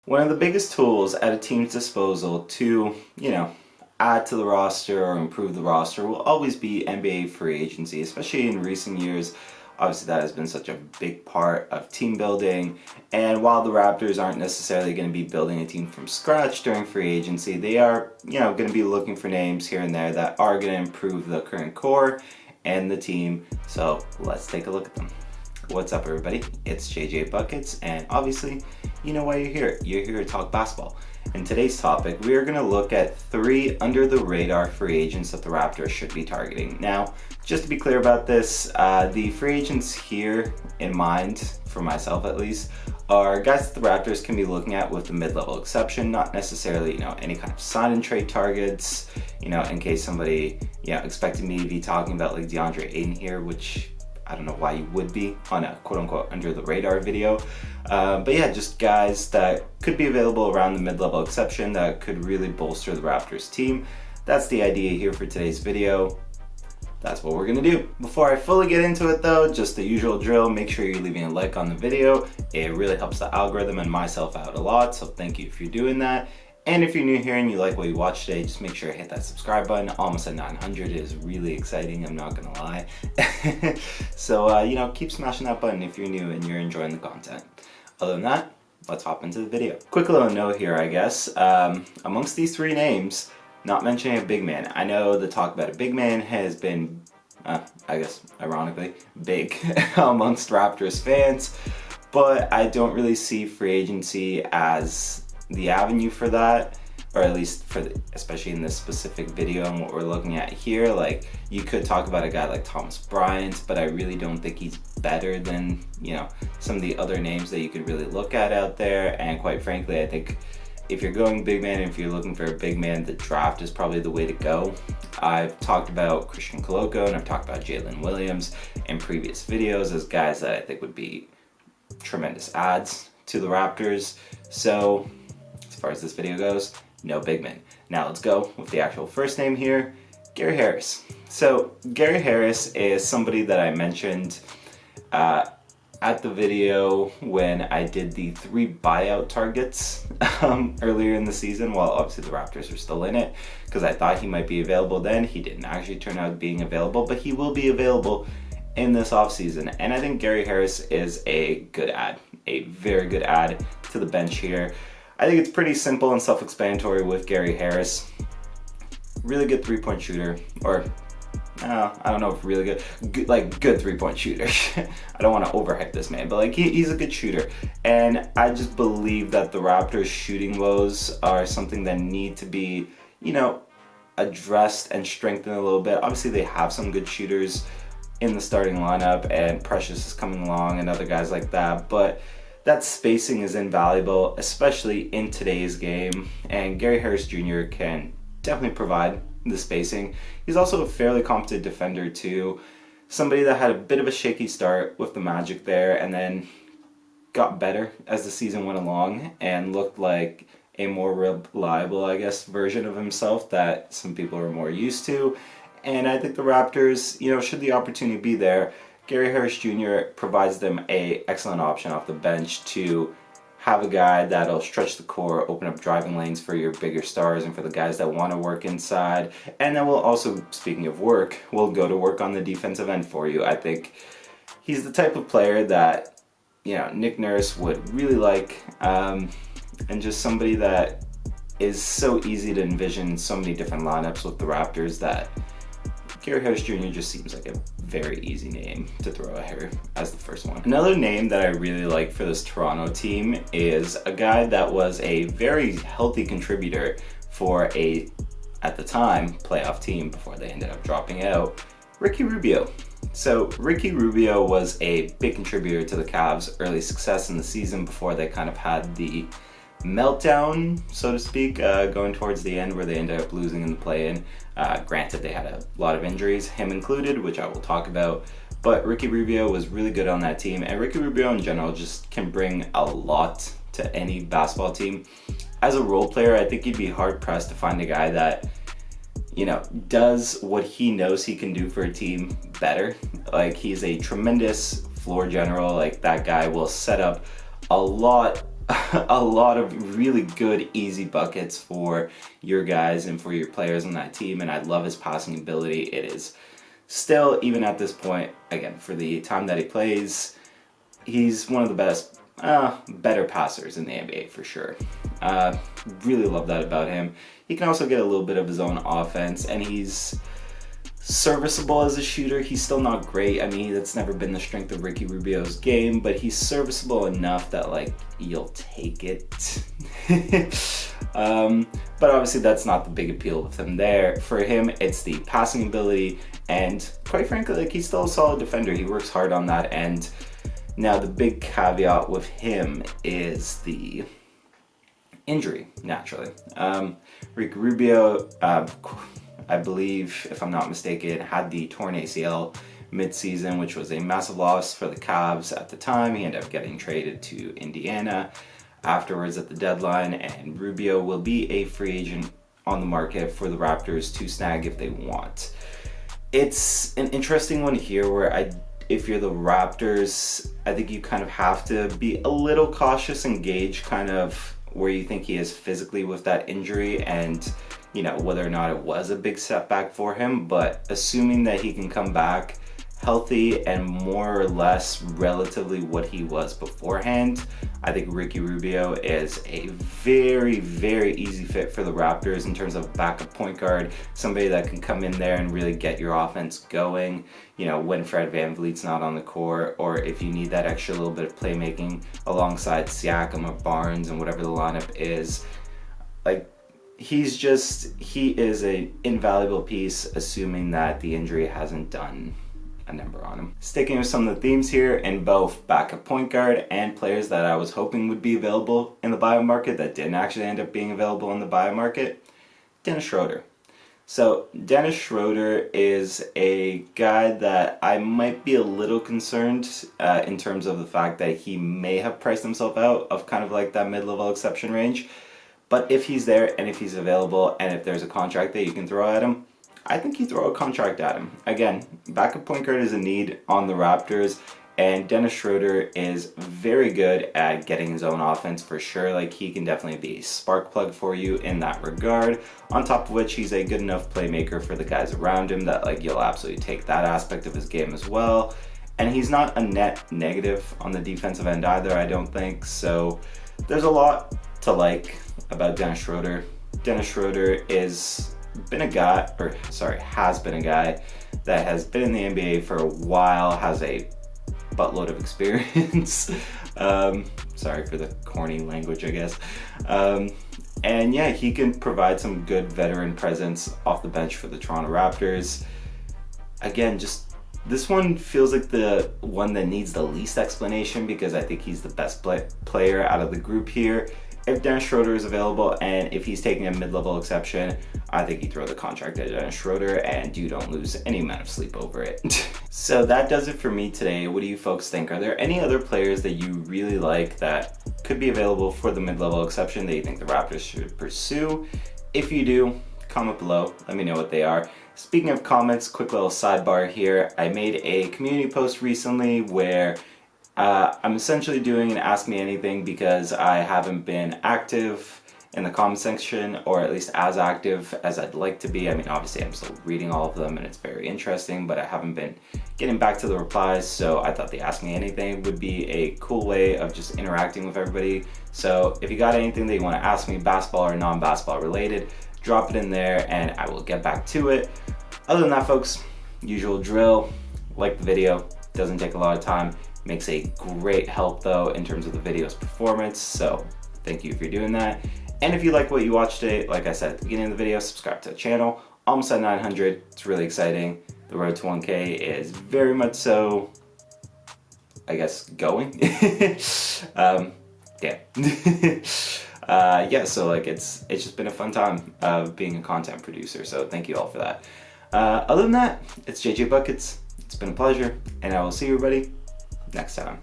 One of the biggest tools at a team's disposal to, add to the roster or improve the roster will always be NBA free agency, especially in recent years. Obviously, that has been such a big part of team building. And while the Raptors aren't necessarily going to be building a team from scratch during free agency, they are, going to be looking for names here and there that are going to improve the current core and the team. So let's take a look at them. What's up, everybody? It's JJ Buckets, and obviously, you know why you're here. You're here to talk basketball. In today's topic, we are going to look at 3 under-the-radar free agents that the Raptors should be targeting. Now, just to be clear about this, the free agents here in mind, for myself at least, are guys that the Raptors can be looking at with the mid-level exception, not necessarily, any kind of sign-and-trade targets, in case somebody, expected me to be talking about like DeAndre Ayton here, which I don't know why you would be on a quote-unquote under-the-radar video. But yeah, just guys that could be available around the mid-level exception that could really bolster the Raptors team. That's the idea here for today's video. That's what we're gonna do. Before I fully get into it though, just the usual drill, make sure you're leaving a like on the video. It really helps the algorithm and myself out a lot, so thank you if you're doing that. And if you're new here and you like what you watch today, just make sure to hit that subscribe button. Almost at 900 is really exciting, I'm not gonna lie. So, keep smashing that button if you're new and you're enjoying the content. Other than that, let's hop into the video. Quick little note here, I guess. Amongst these 3 names, not mentioning a big man. I know the talk about a big man has been, I guess, ironically, big amongst Raptors fans, but I don't really see free agency as the avenue for that, or at least especially in this specific video and what we're looking at here. Like, you could talk about a guy like Thomas Bryant, but I really don't think he's better than, some of the other names that you could really look at out there. And quite frankly, I think if you're going big man, if you're looking for a big man, the draft is probably the way to go. I've talked about Christian Koloko and I've talked about Jalen Williams in previous videos as guys that I think would be tremendous adds to the Raptors. So as far as this video goes, no big men. Now let's go with the actual first name here, Gary Harris. So Gary Harris is somebody that I mentioned at the video when I did the 3 buyout targets earlier in the season, while obviously the Raptors were still in it, because I thought he might be available then. He didn't actually turn out being available, but he will be available in this offseason. And I think Gary Harris is a good add, a very good add to the bench here. I think it's pretty simple and self-explanatory with Gary Harris. Really good 3-point shooter, or I don't know if really good, like good 3-point shooter. I don't want to overhype this man, but like he's a good shooter. And I just believe that the Raptors' shooting woes are something that need to be, addressed and strengthened a little bit. Obviously, they have some good shooters in the starting lineup, and Precious is coming along and other guys like that, but that spacing is invaluable, especially in today's game, and Gary Harris Jr. can definitely provide the spacing. He's also a fairly competent defender too, somebody that had a bit of a shaky start with the Magic there and then got better as the season went along and looked like a more reliable, I guess, version of himself that some people are more used to. And I think the Raptors, should the opportunity be there, Gary Harris Jr. provides them an excellent option off the bench to have a guy that'll stretch the core, open up driving lanes for your bigger stars and for the guys that want to work inside. And then we'll also, speaking of work, we'll go to work on the defensive end for you. I think he's the type of player that, Nick Nurse would really like, and just somebody that is so easy to envision so many different lineups with the Raptors that Gary Harris Jr. just seems like a very easy name to throw out here as the first one. Another name that I really like for this Toronto team is a guy that was a very healthy contributor for at the time, playoff team before they ended up dropping out, Ricky Rubio. So Ricky Rubio was a big contributor to the Cavs' early success in the season before they kind of had the meltdown, so to speak, going towards the end where they ended up losing in the play-in. Granted, they had a lot of injuries, him included, which I will talk about, but Ricky Rubio was really good on that team, and Ricky Rubio in general just can bring a lot to any basketball team. As a role player, I think you'd be hard-pressed to find a guy that, does what he knows he can do for a team better. Like, he's a tremendous floor general. Like, that guy will set up a lot a lot of really good, easy buckets for your guys and for your players on that team, and I love his passing ability. It is still, even at this point, again, for the time that he plays, he's one of the best, better passers in the NBA for sure. Really love that about him. He can also get a little bit of his own offense, and he's serviceable as a shooter. He's still not great. I mean, that's never been the strength of Ricky Rubio's game, but he's serviceable enough that, like, you'll take it. But obviously that's not the big appeal with him there. For him, it's the passing ability, and quite frankly, like, he's still a solid defender. He works hard on that end. Now, the big caveat with him is the injury, naturally. Ricky Rubio, I believe, if I'm not mistaken, had the torn ACL mid-season, which was a massive loss for the Cavs at the time. He ended up getting traded to Indiana afterwards at the deadline, and Rubio will be a free agent on the market for the Raptors to snag if they want. It's an interesting one here where if you're the Raptors, I think you kind of have to be a little cautious and gauge kind of where you think he is physically with that injury, and you know, whether or not it was a big setback for him. But assuming that he can come back healthy and more or less relatively what he was beforehand, I think Ricky Rubio is a very, very easy fit for the Raptors in terms of backup point guard, somebody that can come in there and really get your offense going, you know, when Fred VanVleet's not on the court, or if you need that extra little bit of playmaking alongside Siakam or Barnes and whatever the lineup is. Like, he is an invaluable piece, assuming that the injury hasn't done a number on him. Sticking with some of the themes here in both backup point guard and players that I was hoping would be available in the buyout market that didn't actually end up being available in the buyout market, Dennis Schroder. So Dennis Schroder is a guy that I might be a little concerned in terms of the fact that he may have priced himself out of kind of like that mid-level exception range. But if he's there and if he's available and if there's a contract that you can throw at him, I think you throw a contract at him. Again, backup point guard is a need on the Raptors, and Dennis Schroder is very good at getting his own offense for sure. Like, he can definitely be a spark plug for you in that regard. On top of which, he's a good enough playmaker for the guys around him that, like, you'll absolutely take that aspect of his game as well. And he's not a net negative on the defensive end either, I don't think. So there's a lot to like about Dennis Schroder. Dennis Schroder has been a guy that has been in the NBA for a while, has a buttload of experience. Sorry for the corny language, I guess. And yeah, he can provide some good veteran presence off the bench for the Toronto Raptors. Again, just this one feels like the one that needs the least explanation, because I think he's the best player out of the group here. If Dennis Schroder is available and if he's taking a mid-level exception, I think you throw the contract at Dennis Schroder and you don't lose any amount of sleep over it. So that does it for me today. What do you folks think? Are there any other players that you really like that could be available for the mid-level exception that you think the Raptors should pursue? If you do, comment below. Let me know what they are. Speaking of comments, quick little sidebar here. I made a community post recently where I'm essentially doing an Ask Me Anything because I haven't been active in the comment section, or at least as active as I'd like to be. I mean, obviously I'm still reading all of them and it's very interesting, but I haven't been getting back to the replies, so I thought the Ask Me Anything would be a cool way of just interacting with everybody. So if you got anything that you want to ask me, basketball or non-basketball related, drop it in there and I will get back to it. Other than that, folks, usual drill, like the video, doesn't take a lot of time. Makes a great help though in terms of the video's performance, so thank you if you're doing that. And if you like what you watched today, like I said at the beginning of the video, subscribe to the channel. Almost at 900, it's really exciting. The road to 1K is very much so, I guess, going. Yeah. Yeah, so like it's just been a fun time of being a content producer, so thank you all for that. Other than that, it's JJ Buckets. It's been a pleasure, and I will see everybody next time.